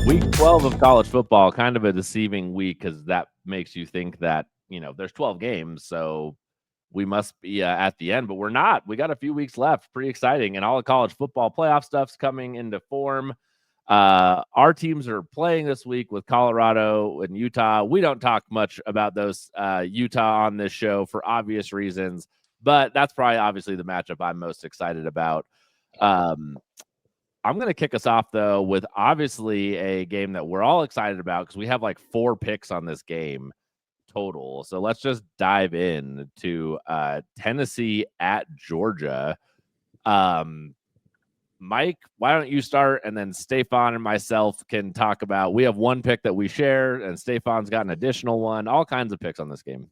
Week 12 of college football, kind of a deceiving week because that makes you think that, there's 12 games, so we must be at the end, but we're not. We got a few weeks left. Pretty exciting. And all the college football playoff stuff's coming into form. Our teams are playing this week with Colorado and Utah. We don't talk much about those Utah on this show for obvious reasons, but that's probably obviously the matchup I'm most excited about. I'm going to kick us off, though, with obviously a game that we're all excited about because we have like 4 picks on this game total. So let's just dive in to Tennessee at Georgia. Mike, why don't you start, and then Stefan and myself can talk about. We have one pick that we share, and Stefan's got an additional one. All kinds of picks on this game.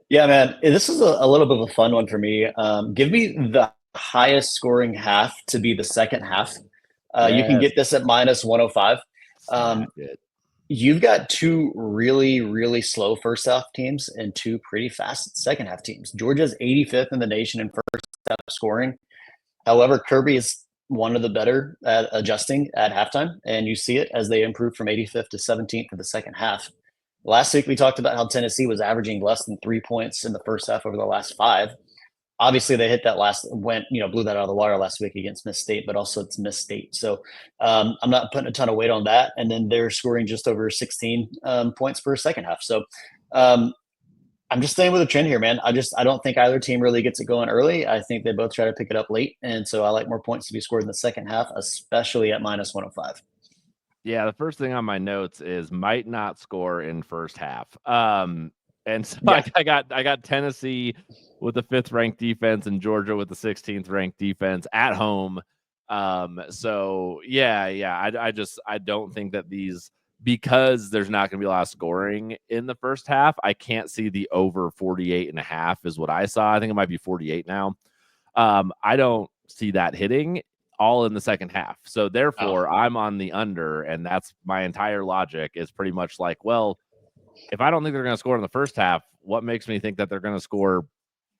Yeah, man, this is a little bit of a fun one for me. Give me the highest scoring half to be the second half. You can get this at minus 105. You've got 2 really, really slow first half teams and 2 pretty fast second half teams. Georgia's 85th in the nation in first half scoring. However, Kirby is one of the better at adjusting at halftime, and you see it as they improve from 85th to 17th in the second half. Last week, we talked about how Tennessee was averaging less than 3 points in the first half over the last 5. Obviously, they hit that blew that out of the water last week against Miss State, but also it's Miss State. So I'm not putting a ton of weight on that. And then they're scoring just over 16 points per second half. So I'm just staying with a trend here, man. I don't think either team really gets it going early. I think they both try to pick it up late. And so I like more points to be scored in the second half, especially at minus 105. Yeah, the first thing on my notes is might not score in first half. And so yeah. I got Tennessee with the 5th ranked defense and Georgia with the 16th ranked defense at home. So I don't think that these, because there's not going to be a lot of scoring in the first half, I can't see the over 48.5 is what I saw. I think it might be 48 now. I don't see that hitting all in the second half. So therefore I'm on the under, and that's my entire logic is pretty much like, well, if I don't think they're going to score in the first half, what makes me think that they're going to score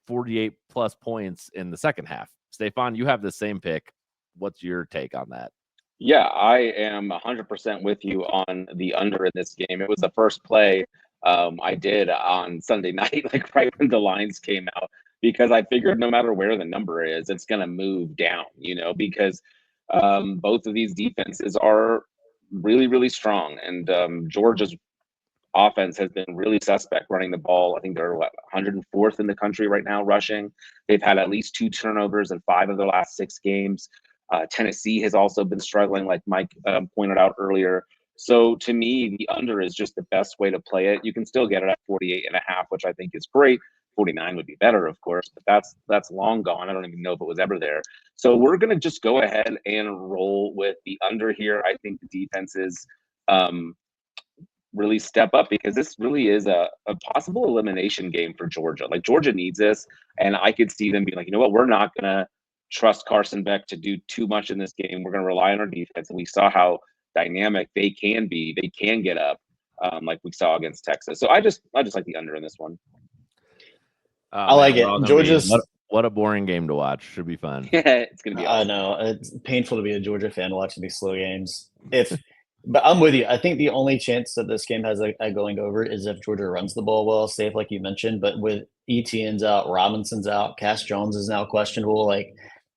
48 plus points in the second half? Stefan, you have the same pick. What's your take on that? Yeah, I am 100% with you on the under in this game. It was the first play I did on Sunday night, like right when the lines came out, because I figured no matter where the number is, it's going to move down, because both of these defenses are really, really strong. And Georgia's offense has been really suspect running the ball. I think they're 104th in the country right now rushing. They've had at least 2 turnovers in 5 of their last 6 games. Tennessee has also been struggling, like Mike pointed out earlier. So to me, the under is just the best way to play it. You can still get it at 48.5, which I think is great. 49 would be better, of course, but that's long gone. I don't even know if it was ever there. So we're going to just go ahead and roll with the under here. I think the defenses really step up, because this really is a possible elimination game for Georgia. Like, Georgia needs this, and I could see them being like, you know what, we're not going to trust Carson Beck to do too much in this game. We're going to rely on our defense, and we saw how dynamic they can be. They can get up, like we saw against Texas. So I just like the under in this one. I like it. Georgia's what a boring game to watch. Should be fun. Yeah, it's going to be awesome. I know. It's painful to be a Georgia fan watching these slow games. But I'm with you. I think the only chance that this game has a going over is if Georgia runs the ball well, safe, like you mentioned. But with Etienne's out, Robinson's out, Cass Jones is now questionable. Like,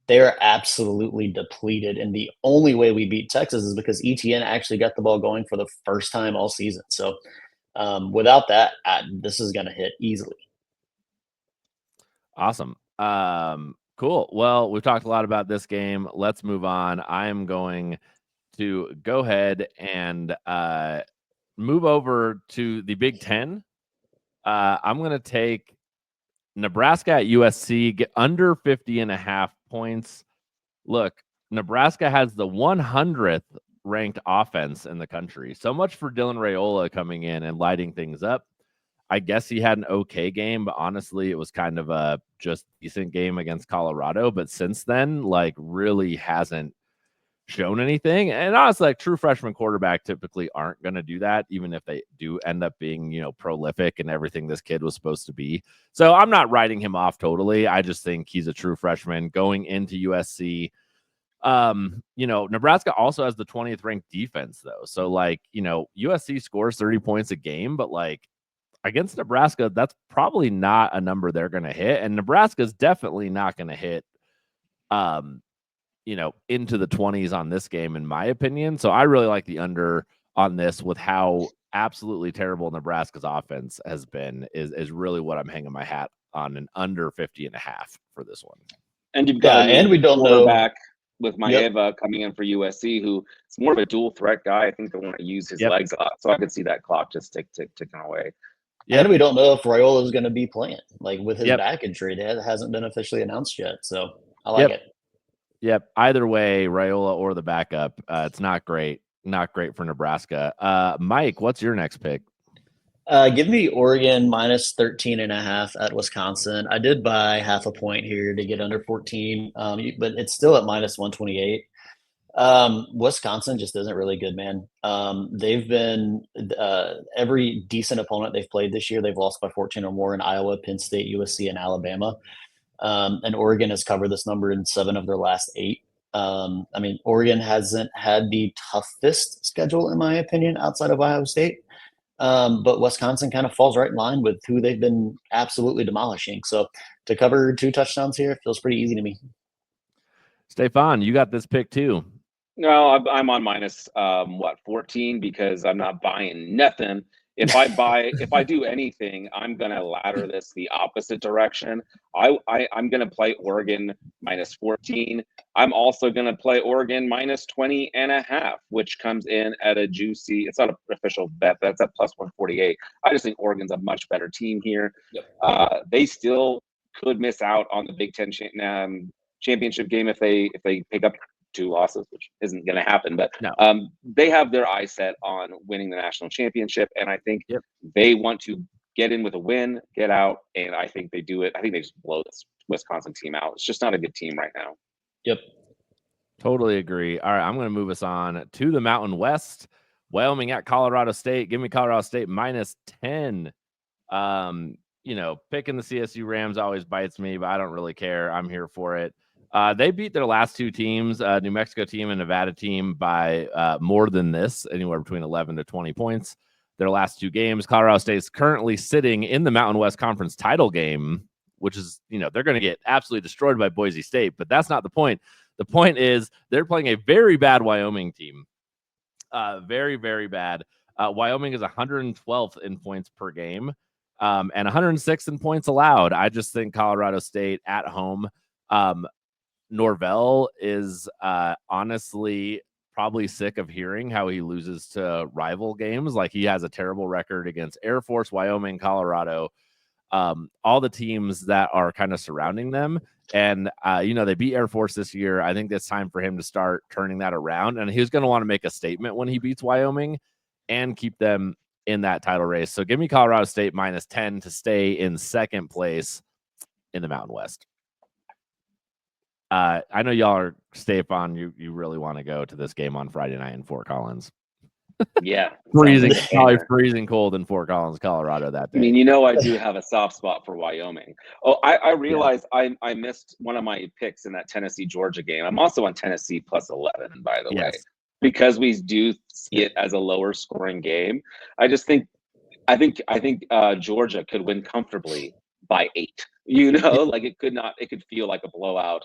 they are absolutely depleted. And the only way we beat Texas is because Etienne actually got the ball going for the first time all season. So without that, this is going to hit easily. Awesome. Cool. Well, we've talked a lot about this game. Let's move on. I am going to go ahead and move over to the Big Ten. I'm going to take Nebraska at USC, get under 50.5 points. Look, Nebraska has the 100th ranked offense in the country. So much for Dylan Raiola coming in and lighting things up. I guess he had an okay game, but honestly, it was kind of a just decent game against Colorado. But since then, like, really hasn't shown anything. And honestly, like, true freshman quarterback typically aren't going to do that, even if they do end up being, prolific and everything this kid was supposed to be. So I'm not writing him off totally. I just think he's a true freshman going into USC. Nebraska also has the 20th ranked defense though. So like, USC scores 30 points a game, but like against Nebraska, that's probably not a number they're going to hit. And Nebraska's definitely not going to hit, into the 20s on this game, in my opinion. So I really like the under on this with how absolutely terrible Nebraska's offense has been is really what I'm hanging my hat on, an under 50.5 for this one. And you've got and we don't know with Maeva coming in for USC, who is more of a dual threat guy. I think they want to use his legs a lot. So I could see that clock just ticking away. Yeah. And we don't know if Raiola is going to be playing, like with his back injury. It hasn't been officially announced yet. So I like it. Yep. Either way, Raiola or the backup, it's not great. Not great for Nebraska. Mike, what's your next pick? Give me Oregon minus 13.5 at Wisconsin. I did buy half a point here to get under 14, but it's still at minus 128. Wisconsin just isn't really good, man. They've been every decent opponent they've played this year, they've lost by 14 or more in Iowa, Penn State, USC, and Alabama. And Oregon has covered this number in 7 of their last 8. Oregon hasn't had the toughest schedule, in my opinion, outside of Ohio State. But Wisconsin kind of falls right in line with who they've been absolutely demolishing. So to cover 2 touchdowns here feels pretty easy to me. Stefan, you got this pick too. No, I'm on minus 14 because I'm not buying nothing. If I do anything, I'm gonna ladder this the opposite direction. I'm gonna play Oregon minus 14. I'm also gonna play Oregon minus 20.5, which comes in at a juicy. It's not an official bet. That's at plus 148. I just think Oregon's a much better team here. Yep. They still could miss out on the Big Ten championship game if they pick up 2 losses, which isn't going to happen, but no. They have their eyes set on winning the national championship, and I think they want to get in with a win, get out, and I think they do it. I think they just blow this Wisconsin team out. It's just not a good team right now. Yep. Totally agree. All right, I'm going to move us on to the Mountain West. Wyoming at Colorado State. Give me Colorado State minus 10. Picking the CSU Rams always bites me, but I don't really care. I'm here for it. They beat their last 2 teams, New Mexico team and Nevada team, by more than this, anywhere between 11 to 20 points. Their last 2 games. Colorado State is currently sitting in the Mountain West Conference title game, which is, they're going to get absolutely destroyed by Boise State, but that's not the point. The point is they're playing a very bad Wyoming team. Very, very bad. Wyoming is 112th in points per game, and 106th in points allowed. I just think Colorado State at home. Norvell is honestly probably sick of hearing how he loses to rival games. Like, he has a terrible record against Air Force, Wyoming, Colorado, all the teams that are kind of surrounding them. And, they beat Air Force this year. I think it's time for him to start turning that around. And he's going to want to make a statement when he beats Wyoming and keep them in that title race. So give me Colorado State minus 10 to stay in second place in the Mountain West. I know y'all are Stefan. You really want to go to this game on Friday night in Fort Collins. Yeah, probably freezing cold in Fort Collins, Colorado that day. I mean, I do have a soft spot for Wyoming. Oh, I realized I missed one of my picks in that Tennessee-Georgia game. I'm also on Tennessee plus 11, by the way, because we do see it as a lower scoring game. I think Georgia could win comfortably by 8. Like it could feel like a blowout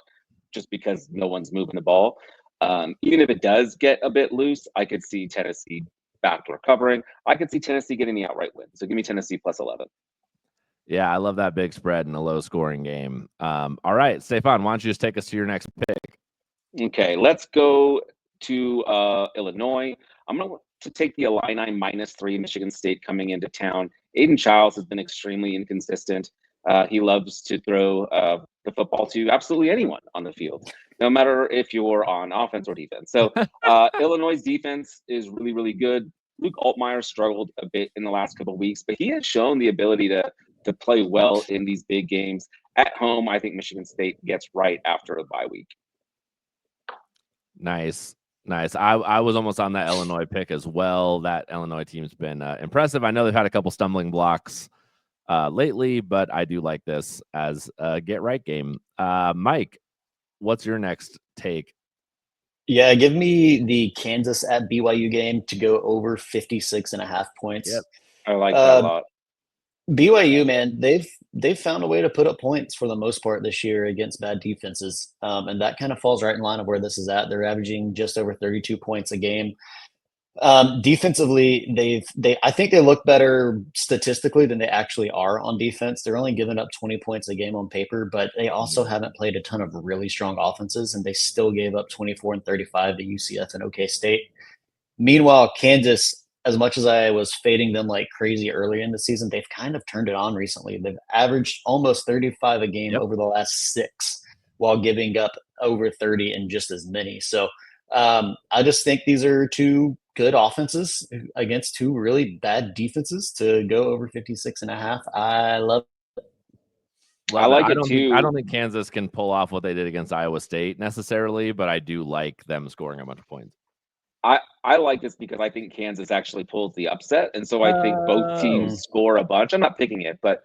just because no one's moving the ball. Even if it does get a bit loose, I could see Tennessee backdoor covering. I could see Tennessee getting the outright win. So give me Tennessee plus 11. Yeah, I love that big spread in a low-scoring game. All right, Stefan, why don't you just take us to your next pick? Okay, let's go to Illinois. I'm going to take the Illini minus 3, Michigan State coming into town. Aiden Childs has been extremely inconsistent. He loves to throw the football to absolutely anyone on the field, no matter if you're on offense or defense. So Illinois' defense is really, really good. Luke Altmaier struggled a bit in the last couple of weeks, but he has shown the ability to play well in these big games. At home, I think Michigan State gets right after a bye week. Nice. I was almost on that Illinois pick as well. That Illinois team's been impressive. I know they've had a couple stumbling blocks lately, but I do like this as a get right game. Mike, what's your next take? Yeah, give me the Kansas at BYU game to go over 56.5 points. Yep. I like that a Uh, lot. BYU, man, they've found a way to put up points for the most part this year against bad defenses, and that kind of falls right in line of where this is at. They're averaging just over 32 points a game. Defensively, I think they look better statistically than they actually are on defense. They're only giving up 20 points a game on paper, but they also haven't played a ton of really strong offenses, and they still gave up 24 and 35 to UCF and OK State. Meanwhile, Kansas, as much as I was fading them like crazy early in the season, they've kind of turned it on recently. They've averaged almost 35 a game Yep. over the last 6 while giving up over 30 in just as many. So I just think these are two good offenses against two really bad defenses to go over 56.5. I love I it. like I it don't too. think Kansas can pull off what they did against Iowa State necessarily, but I do like them scoring a bunch of points. I like this because I think Kansas actually pulls the upset, and so I think both teams score a bunch. I'm not picking it, but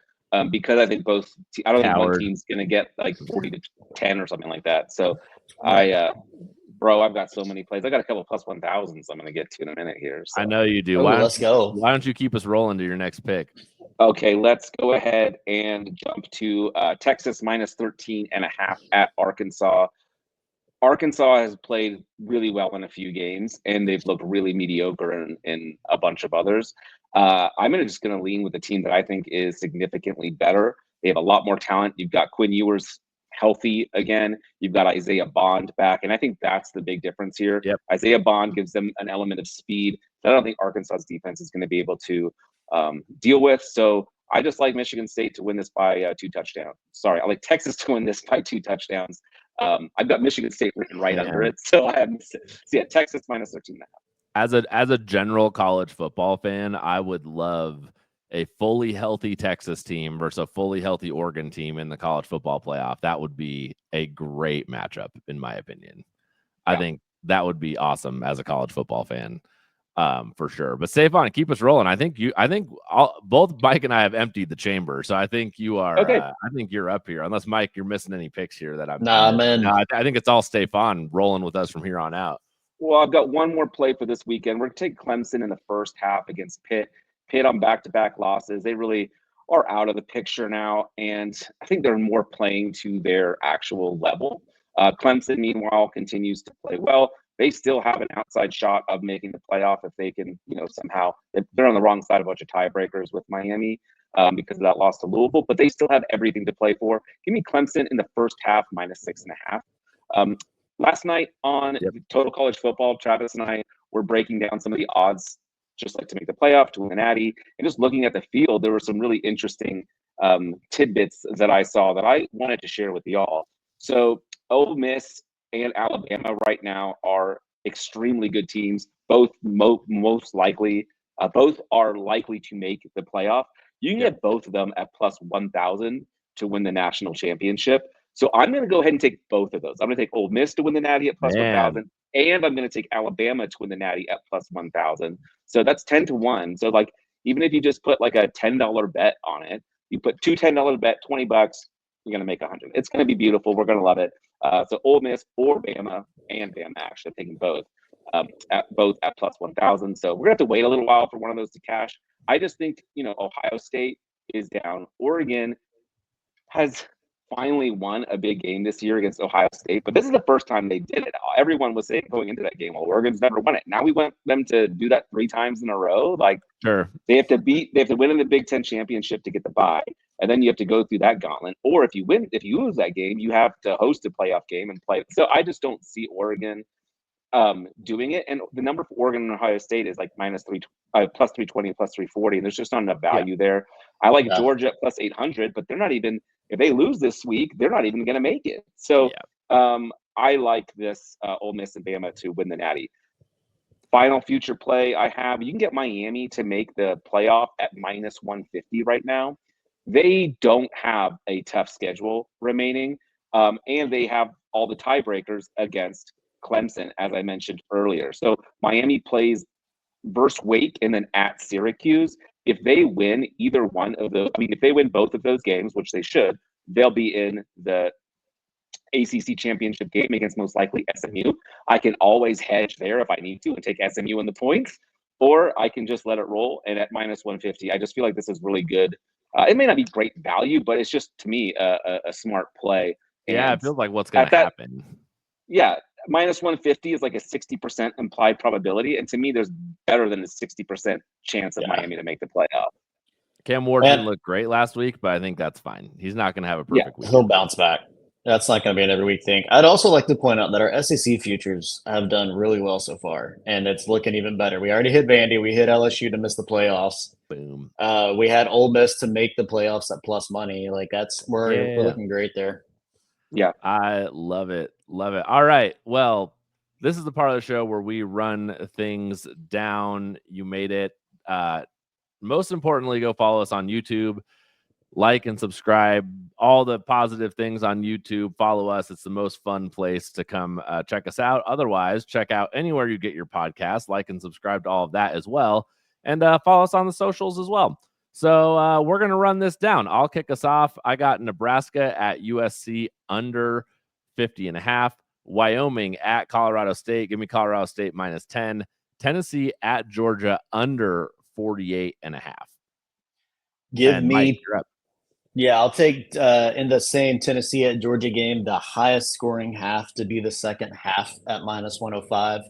because I think I don't think one team's going to get like 40 to 10 or something like that. So bro, I've got so many plays. I got a couple plus 1,000s I'm going to get to in a minute here. So. I know you do. let's go. Why don't you keep us rolling to your next pick? Okay, let's go ahead and jump to Texas minus 13.5 at Arkansas. Arkansas has played really well in a few games, and they've looked really mediocre in a bunch of others. I'm just going to lean with the team that I think is significantly better. They have a lot more talent. You've got Quinn Ewers healthy again. You've got Isaiah Bond back, and I think that's the big difference here. Yep. Isaiah Bond gives them an element of speed that I don't think Arkansas's defense is going to be able to deal with. So I just like Michigan State to win this by 2 touchdowns. Sorry, I like Texas to win this by 2 touchdowns. I've got Michigan State written right under it, so I have Texas minus 13.5. As a general college football fan, I would love a fully healthy Texas team versus a fully healthy Oregon team in the college football playoff. That would be a great matchup, in my opinion. Yeah. I think that would be awesome as a college football fan, for sure. But Stefan, keep us rolling. I think both Mike and I have emptied the chamber, so I think you are. Okay. I think you're up here, unless Mike, you're missing any picks here that I'm. Nah, man. No, I think it's all Stefan rolling with us from here on out. Well, I've got one more play for this weekend. We're going to take Clemson in the first half against Pitt. Pitt on back-to-back losses. They really are out of the picture now, and I think they're more playing to their actual level. Clemson, meanwhile, continues to play well. They still have an outside shot of making the playoff if they can, somehow. They're on the wrong side of a bunch of tiebreakers with Miami because of that loss to Louisville, but they still have everything to play for. Give me Clemson in the first half minus 6.5. Last night on Total College Football, Travis and I were breaking down some of the odds, just like to make the playoff, to win the Natty, and just looking at the field, there were some really interesting tidbits that I saw that I wanted to share with y'all. So Ole Miss and Alabama right now are extremely good teams. Both most likely, both are likely to make the playoff. You can get both of them at plus 1,000 to win the national championship. So I'm going to go ahead and take both of those. I'm going to take Ole Miss to win the Natty at plus 1,000, and I'm going to take Alabama to win the Natty at plus 1,000. So that's 10 to 1. So even if you just put like a $10 bet on it, you put two $10 bet, $20, you're going to make 100. It's going to be beautiful. We're going to love it. So Ole Miss or Bama, and Bama actually taking both at plus 1,000. So we're going to have to wait a little while for one of those to cash. I just think Ohio State is down. Oregon has finally won a big game this year against Ohio State, but this is the first time they did it. Everyone was saying going into that game, well, Oregon's never won it. Now we want them to do that 3 times in a row. Sure, they have to win in the Big Ten championship to get the bye, and then you have to go through that gauntlet. Or if you lose that game, you have to host a playoff game and play. So I just don't see Oregon doing it. And the number for Oregon and Ohio State is like plus 320, plus 340. And there's just not enough value there. I like Georgia at plus 800, but they're not even. If they lose this week, they're not even going to make it. So I like this Ole Miss and Bama to win the Natty. Final future play I have, you can get Miami to make the playoff at minus 150 right now. They don't have a tough schedule remaining, and they have all the tiebreakers against Clemson, as I mentioned earlier. So Miami plays versus Wake and then at Syracuse. If they win either one of those, if they win both of those games, which they should, they'll be in the ACC championship game against most likely SMU. I can always hedge there if I need to and take SMU in the points, or I can just let it roll. And at minus 150, I just feel like this is really good. It may not be great value, but it's just, to me, a smart play. Yeah, And it feels like what's going to happen. Yeah, minus 150 is like a 60% implied probability. And to me, there's better than the 60% chance of Miami to make the playoff. Cam Ward didn't look great last week, but I think that's fine. He's not going to have a perfect week. He'll bounce back. That's not going to be an every week thing. I'd also like to point out that our SEC futures have done really well so far, and it's looking even better. We already hit Vandy. We hit LSU to miss the playoffs. Boom. We had Ole Miss to make the playoffs at plus money. Like we're looking great there. Yeah. I love it. Love it. All right. Well, this is the part of the show where we run things down. You made it. Most importantly, go follow us on YouTube. Like and subscribe, all the positive things on YouTube. Follow us. It's the most fun place to come check us out. Otherwise, check out anywhere you get your podcast. Like and subscribe to all of that as well. And follow us on the socials as well. So we're going to run this down. I'll kick us off. I got Nebraska at USC under 50.5. Wyoming at Colorado State. Give me Colorado State minus 10. Tennessee at Georgia under 48.5. Mike, you're up. Yeah, I'll take in the same Tennessee at Georgia game, the highest scoring half to be the second half at minus 105.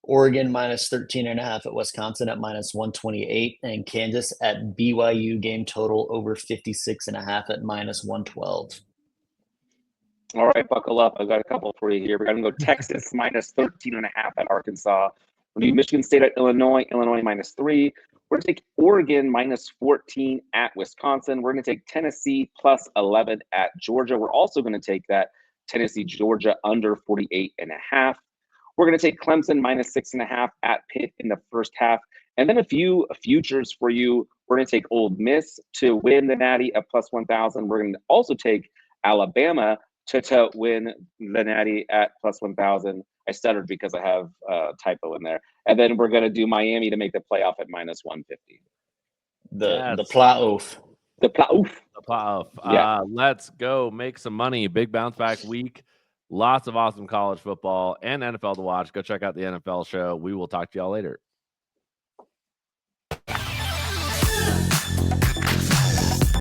Oregon minus 13.5 at Wisconsin at minus 128, and Kansas at BYU game total over 56.5 at minus 112. All right, buckle up. I've got a couple for you here. We're going to go Texas minus 13.5 at Arkansas. We're going to do Michigan State at Illinois minus 3. We're going to take Oregon minus 14 at Wisconsin. We're going to take Tennessee plus 11 at Georgia. We're also going to take that Tennessee-Georgia under 48.5. We're going to take Clemson minus 6.5 at Pitt in the first half. And then a few futures for you. We're going to take Ole Miss to win the Natty at plus 1,000. We're going to also take Alabama to win the Natty at plus 1,000. I stuttered because I have a typo in there. And then we're going to do Miami to make the playoff at minus 150. The playoff. The playoff. The playoff. Yeah. Let's go make some money. Big bounce back week. Lots of awesome college football and NFL to watch. Go check out the NFL show. We will talk to y'all later.